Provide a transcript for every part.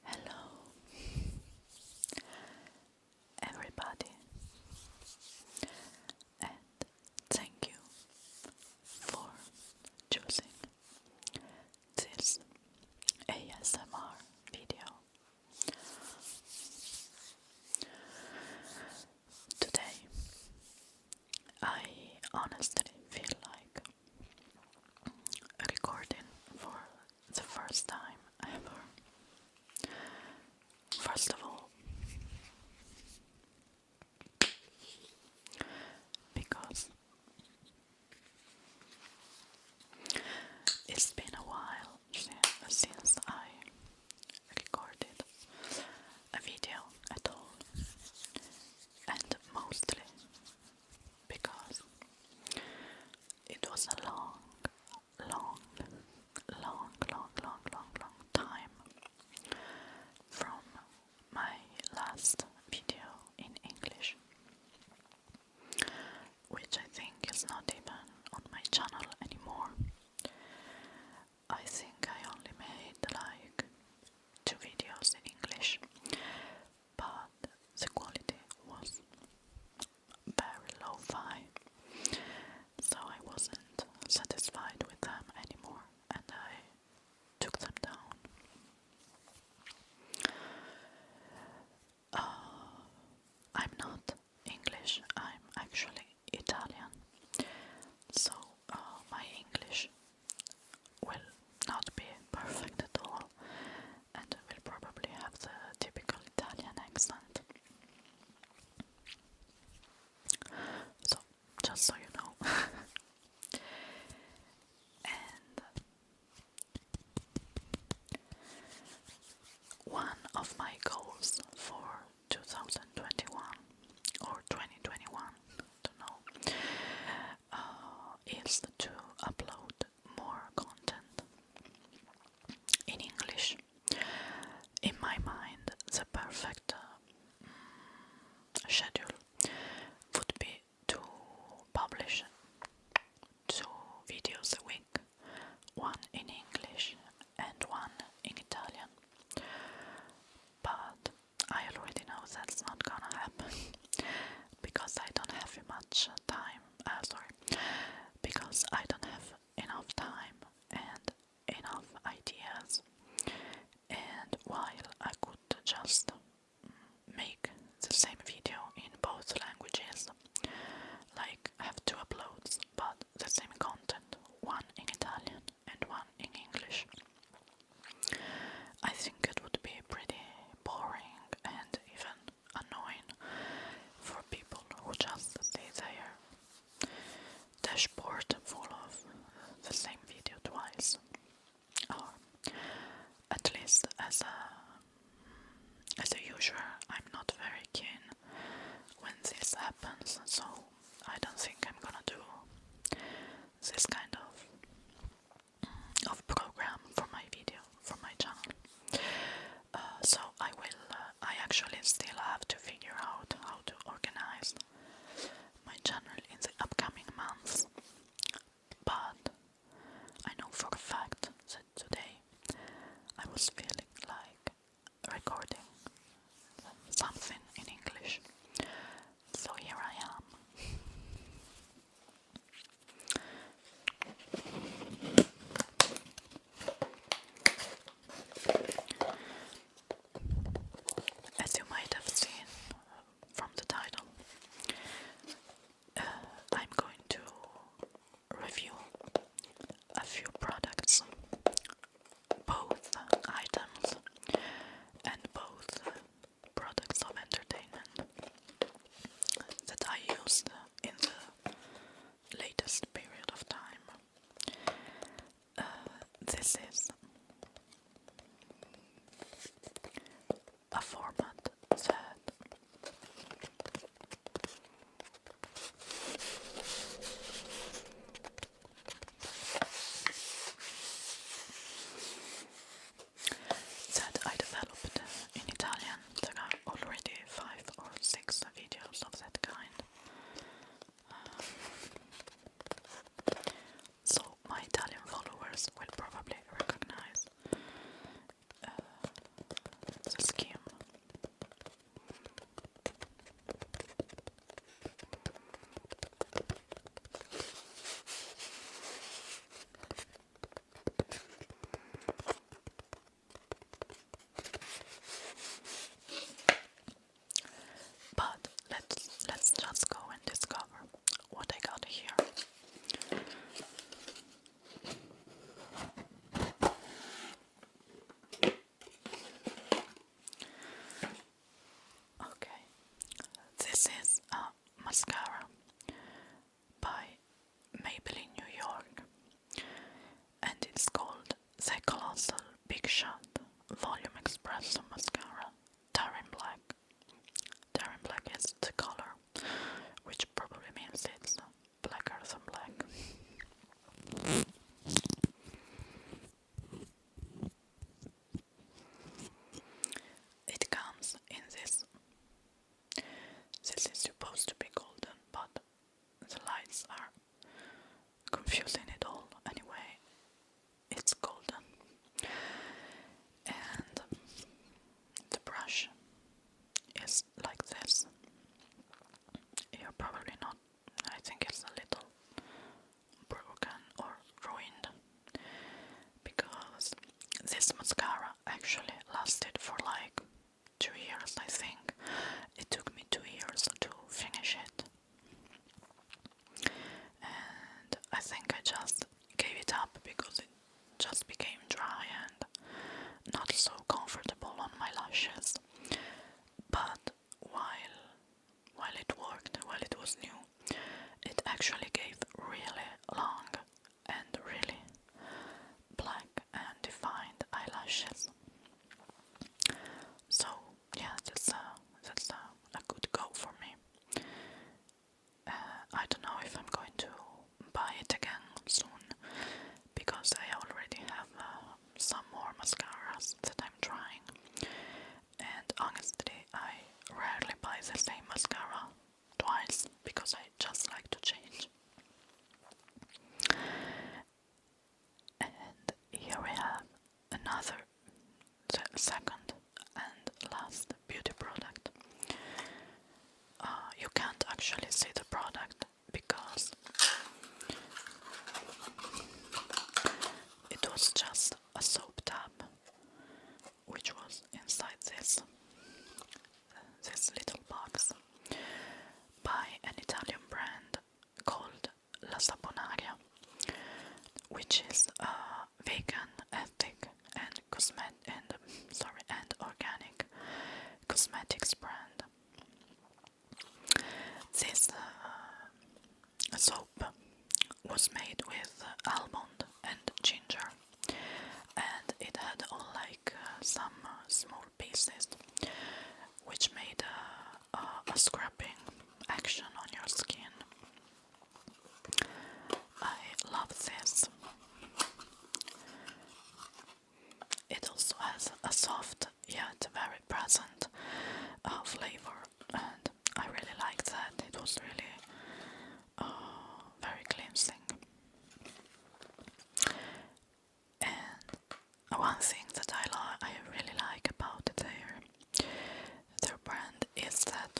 Hello, everybody, and thank you for choosing this ASMR video. Today, I honestly feel like recording for the first time ever. First of all, because it's been a while since I recorded a video at all, and mostly because it was a long, long time from my last video in English, which I think is not even on my channel anymore. I think I only made like 2 videos in English, but the quality was very lo-fi, so I wasn't satisfied with them anymore, and I took them down. I'm not English, I'm actually Italian, so my English will not be perfect at all, and I will probably have the typical Italian accent. So, just so you know. And one of my goals for 2021 or 2021, don't know, is to upload more content in English. In my mind, the perfect schedule would be to publish 2 videos a week, one in English and one in Italian. But I already know that's not gonna happen because I don't have much time. Because I don't have enough time and enough ideas. And while I could just make the same video in both languages, like have 2 uploads, but the same content, one in Italian and one in English, I think it would be pretty boring and even annoying for people who just see their dashboard full of the same video twice. Or at least as a user, I'm not very keen when this happens, so I don't think I'm gonna do this kind of program for my video, for my channel. So I actually still have to figure out how to organize my channel in the upcoming months. But I know for a fact that today I was feeling like recording something in English. So here I am. As you might have seen which is a vegan, ethic, and organic cosmetics brand. This soap was made with almond and ginger, and it had all some small pieces, which made a scrubbing action on your skin. I love this. It also has a soft yet very present flavor, and I really like that. It was really very cleansing. And one thing that I really like about their brand is that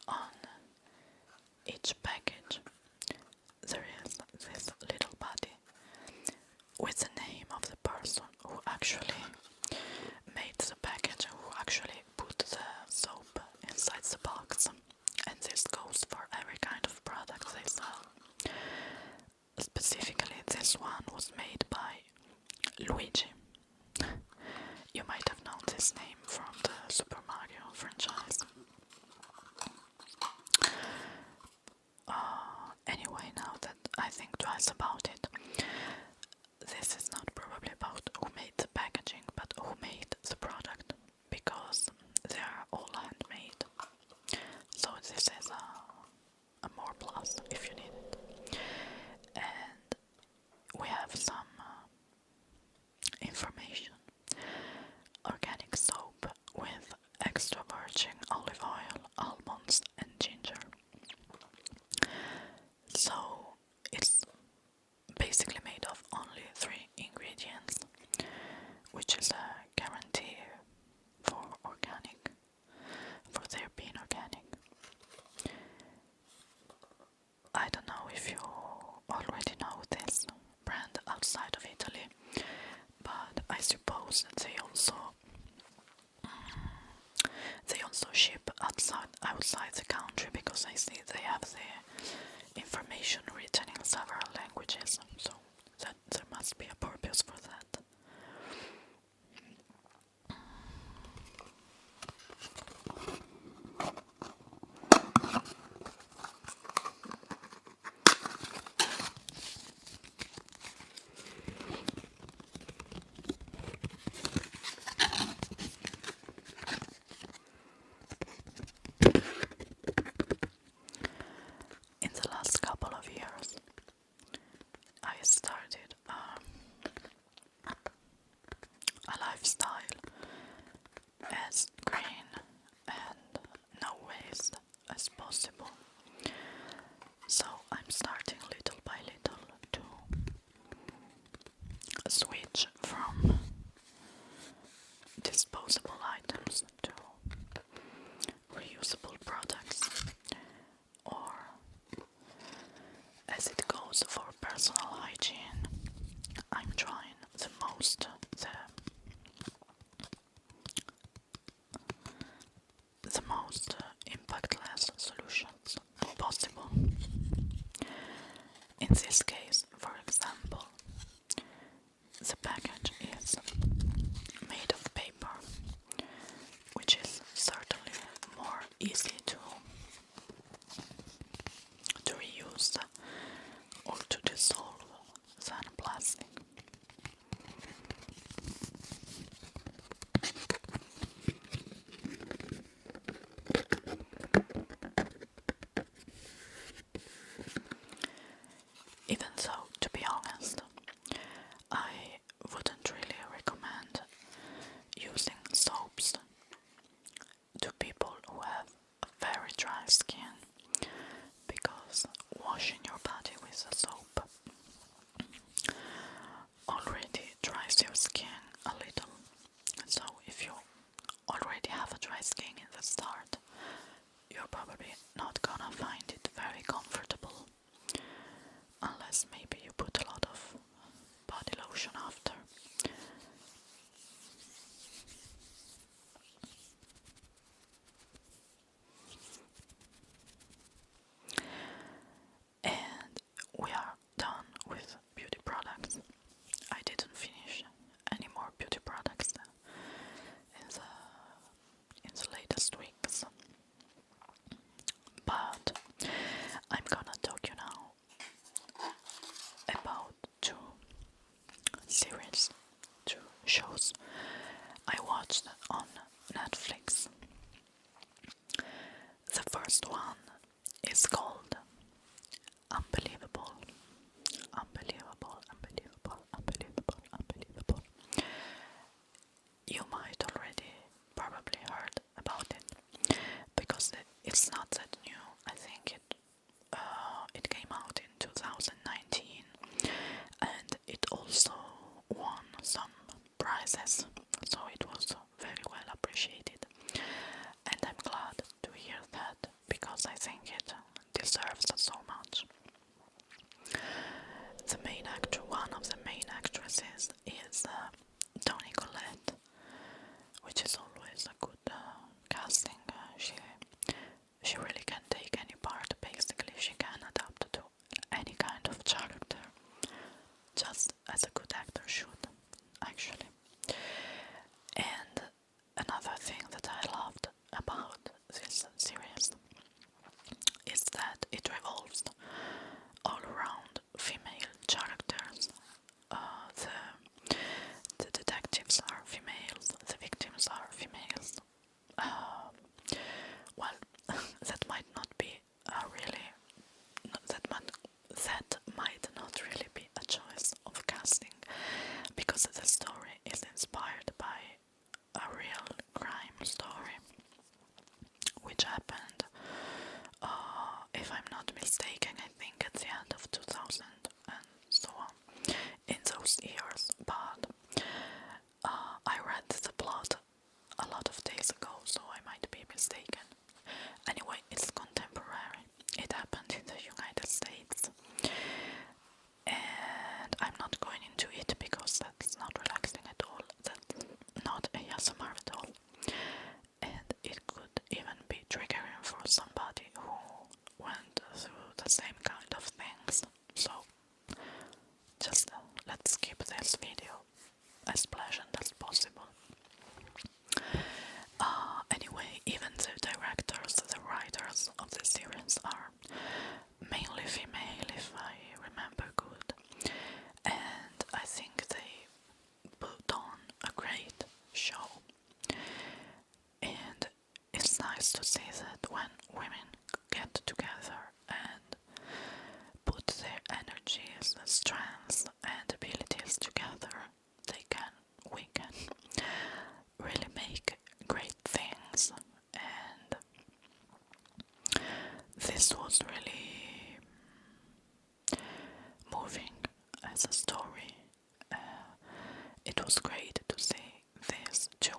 on each package there is this little body with the name of the person who actually made the package, who actually put the soap inside the box. And this goes for every kind of product they sell. Specifically, this one was made by Luigi. You might have known this name from the Super Mario franchise. Anyway, now that I think twice about it, this is not probably about who made the packaging, but who made the product, because they are all handmade. So this is a more plus if you need it. And we have some information. Organic soap with extra virgin olive oil, almonds and ginger. So it's basically made of only 3 ingredients, which is a guarantee for their being organic. I don't know if you already know this brand outside of Italy, but I suppose they also ship outside the country, because I see they have the information written in several languages, so that there must be a purpose for that. In the last couple of years, I started a lifestyle as green and no waste as possible. So I'm starting little by little to switch from disposable items to reusable products, or as it goes for personal hygiene, I'm trying the most impactless solutions possible. In this case, for example, the package is made of paper, which is certainly more easy to reuse or to dissolve than plastic. Even though, to be honest, I wouldn't really recommend using soaps to people who have a very dry skin, because washing your body with a soap already dries your skin a little. So if you already have a dry skin in the start, you're probably not gonna find it very comfortable, unless maybe you put a lot of body lotion after. And we are done with beauty products. think it deserves so much. One of the main actresses is Toni Collette, which is always a good casting. She really can take any part. Basically, she can adapt to any kind of character, just as a good actor should, actually. And another thing that I loved about this series is that it revolves all around female characters. The detectives are females, the victims are females. Well, that might not be that might not really be a choice of casting, because the story is inspired by a real crime story which happened, if I'm not mistaken, I think at the end of 2000 and so on, in those years. But I read the plot a lot of days ago, so I might be mistaken. Anyway, it's contemporary. It happened in the United States. And I'm not going into it because that's not relaxing at all. That's not ASMR at all. And it could even be triggering for somebody who went through the same kind of things. So, just let's keep this video as pleasant as possible. Anyway, even the directors, the writers of the series are mainly female, if I remember good. And I think they put on a great show. And it's nice to see that when women get together and put their energies, strengths and abilities together, we can really make great things. And this was really moving as a story. It was great to see these two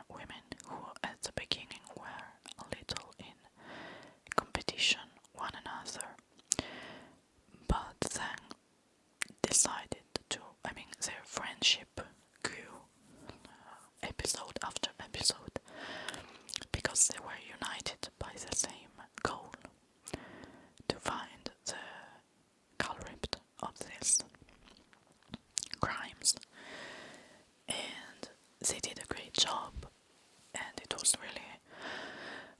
women who at the beginning were a little in competition one another, but then decided to, their friendship grew episode after episode, because they were united by the same goal, to find the culprit of these crimes. And they did a great job, and it was really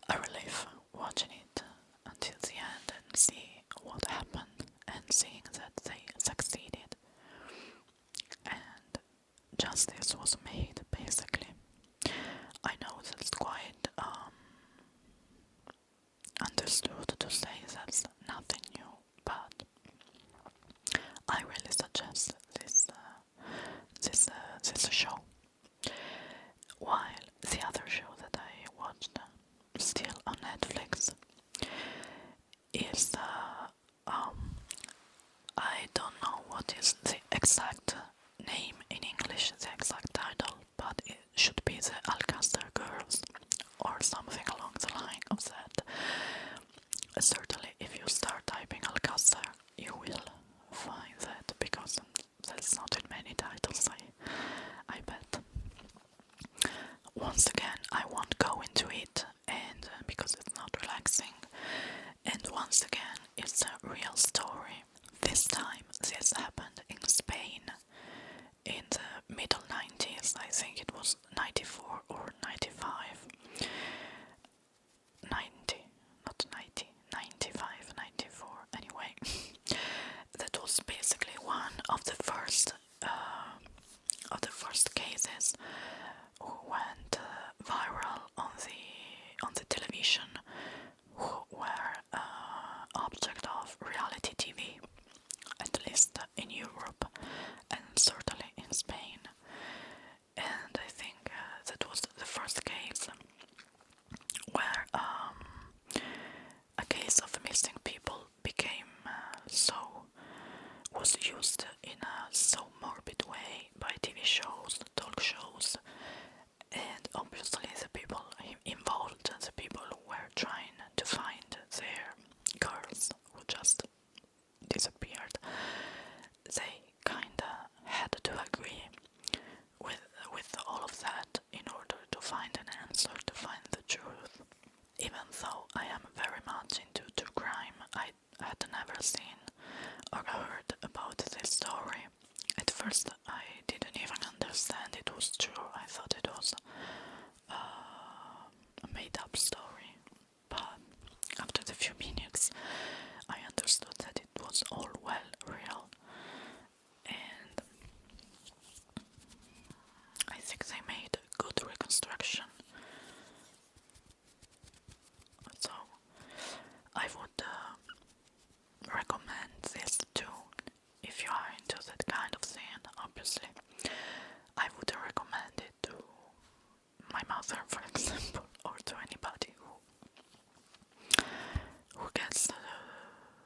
a relief watching it until the end and see what happened and seeing that they succeeded and justice was made, basically. I know that's quite understood to say that's nothing new, but I really suggest this show. While the other show that I watched, still on Netflix, is I don't know what is the exact name in English, the exact title, but it should be the Alcazar Girls or something along the line of that. Certainly, if you start typing Alcazar, you will find that, because there's not in many titles, I bet. Once again, I won't go into it, and because it's not relaxing. And once again, it's a real story. This time, this happened in Spain in the middle 90s. I think it was 94 or 95. 90, not 90, 95, 94. Anyway, that was basically one of the first cases who went viral on the television, who were object of reality TV, at least in Europe and certainly in Spain. And I think that was the first case where recommend this too. If you are into that kind of thing, obviously, I would recommend it to my mother, for example, or to anybody who gets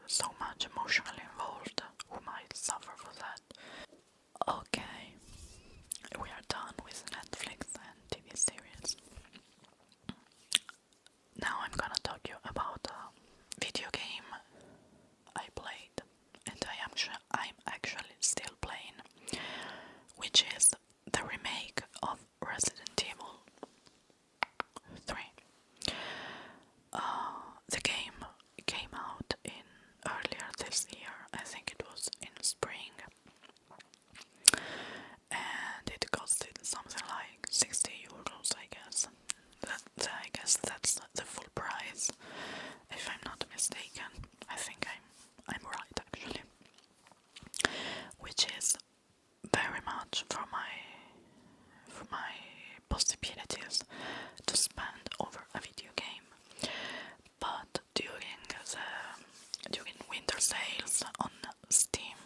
so much emotionally involved, who might suffer for that. Okay, we are done with Netflix and TV series. Now I'm gonna talk you about a video game I played, and I'm actually still playing, which is the remake of Resident Evil 3. The game came out in earlier this year, I think it was in spring, and it costed something like 60 euros, I guess. I guess that's the full price, if I'm not mistaken. I think I'm right, actually. Which is very much for my possibilities to spend over a video game. But during winter sales on Steam,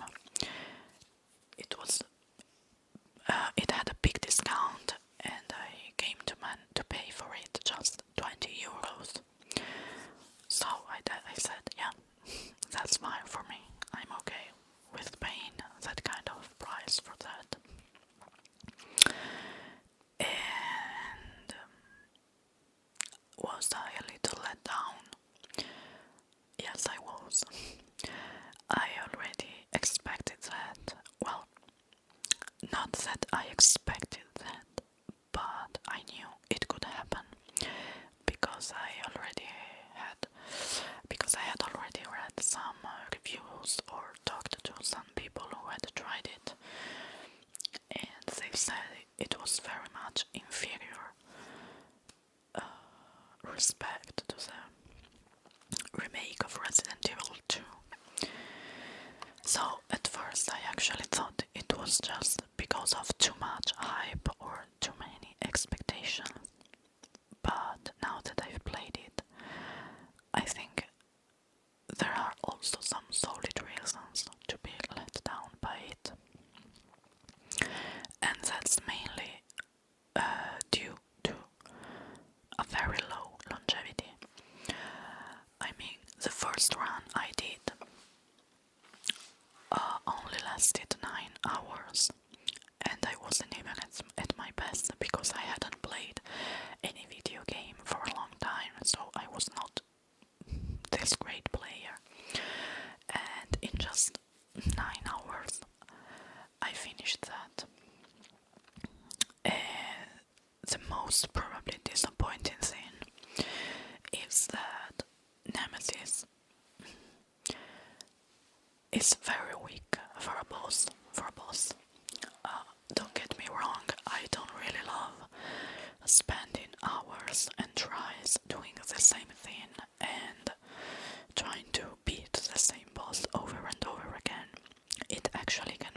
it had a big discount, and I came to pay for it just 20 euros. So I said, yeah, that's fine for me. I'm okay with paying that kind of price for that. And was I a little let down? Yes, I was. I already expected that. Well, not that I expected that, but I knew it could happen because I had already read some reviews or talked to some people who had tried it, and they said it was very much inferior respect to the remake of Resident Evil 2. So at first I actually thought it was just because of too much hype or too many expectations. But now that I've played it, I think there are also some solid reasons to be let down by it. And that's mainly due to a very low longevity. I mean, the first run I did only lasted 9 hours, and I wasn't even at my best because I hadn't played any video game for a long time, so I was not this great player. And in just 9 hours I finished that. The most probably disappointing thing is that Nemesis is very weak for a boss. Don't get me wrong, I don't really love spending hours and tries doing the same thing and trying to beat the same boss over and over again. It actually can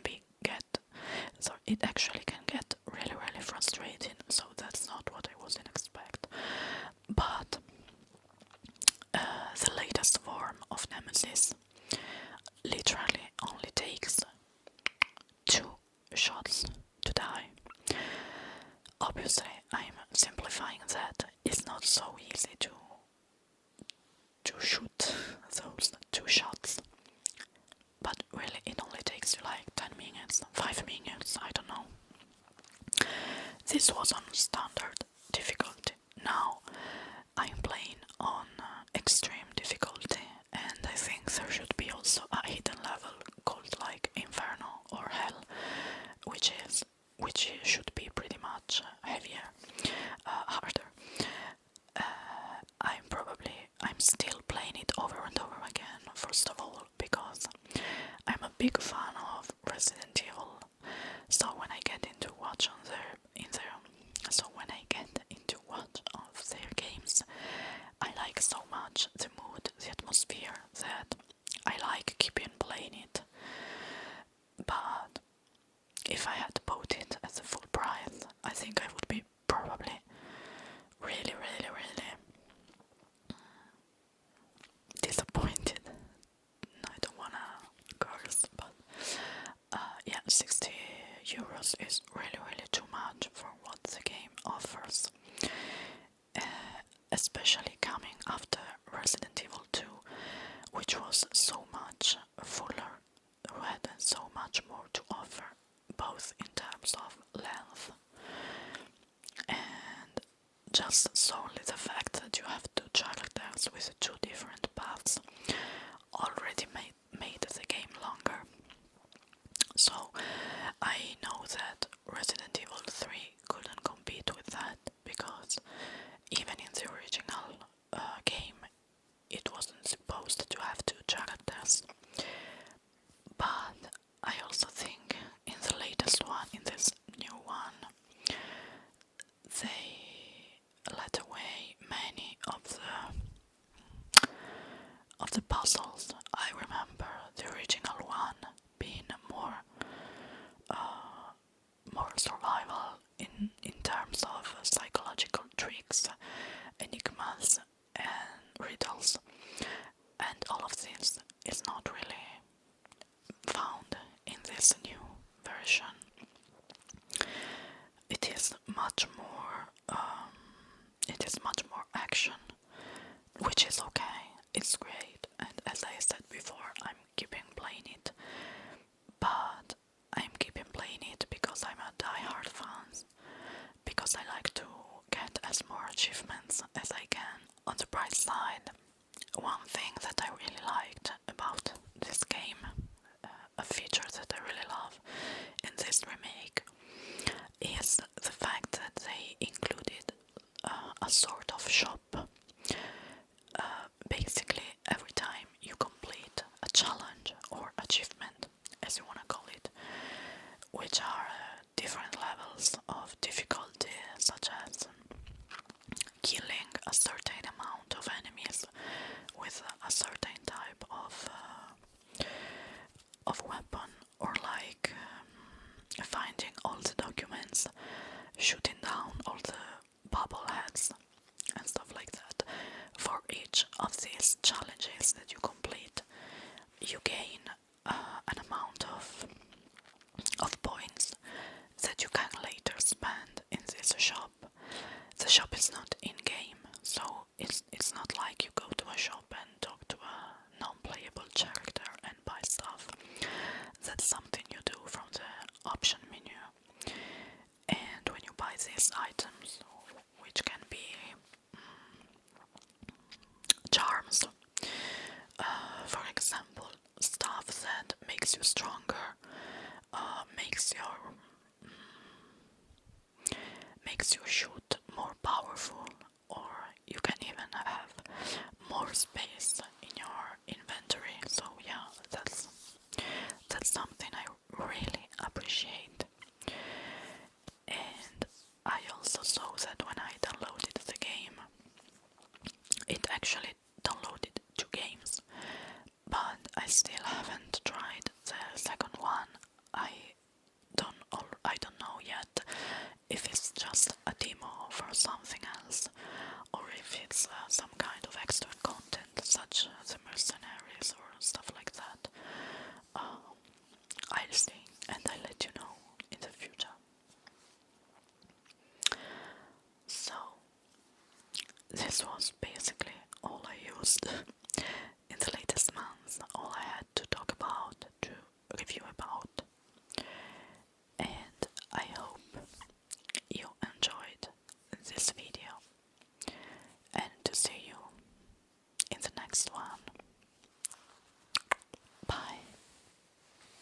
get really frustrating, so that's not what I wasn't expect. But the latest form of Nemesis literally only takes 2 shots to die. Obviously, I'm simplifying that. It's not so easy to shoot those 2 shots. But really, it only takes you like 10 minutes, 5 minutes, I don't know. This was on standard difficulty. Now I'm playing on extreme difficulty, and I think there should be also a hidden level called like Inferno or Hell, which should be pretty much heavier, harder. I'm still playing it over and over again, first of all, because I'm a big fan of Resident Evil. So when I get into watch of their games, I like so much the mood, the atmosphere, that I like keeping playing it. But if I had bought it at the full price, I think I would be probably really disappointed. I don't is really too much for what the game offers. Especially coming after Resident Evil 2, which was so much fuller, who had so much more to offer, both in terms of length and just solely the fact that you have two characters with two different paths already made the game longer. So I know that Resident Evil 3 couldn't compete with that, because even in the original game it wasn't supposed to have two characters. But I also think in the latest one, in this new one, they let away many of the puzzles. I remember the original one being more survival in terms of psychological tricks, enigmas, and riddles, and all of this is not really found in this new version. It is much more action, which is okay. It's great, and as I said before, I'm keeping playing it, but I'm keeping playing it because I'm a die-hard fan, because I like to get as more achievements as I can. On the bright side, one thing that I really liked about this game, a feature that I really love in this remake, is the fact that they included a sort of shop. Basically, every time you complete a challenge or achievement, as you want to call it, which are different levels of difficulty, such as killing a certain amount of enemies with a certain type of weapon, or like finding all the documents, shooting down all the bubble heads and stuff like that. For each of these challenges that you complete, you gain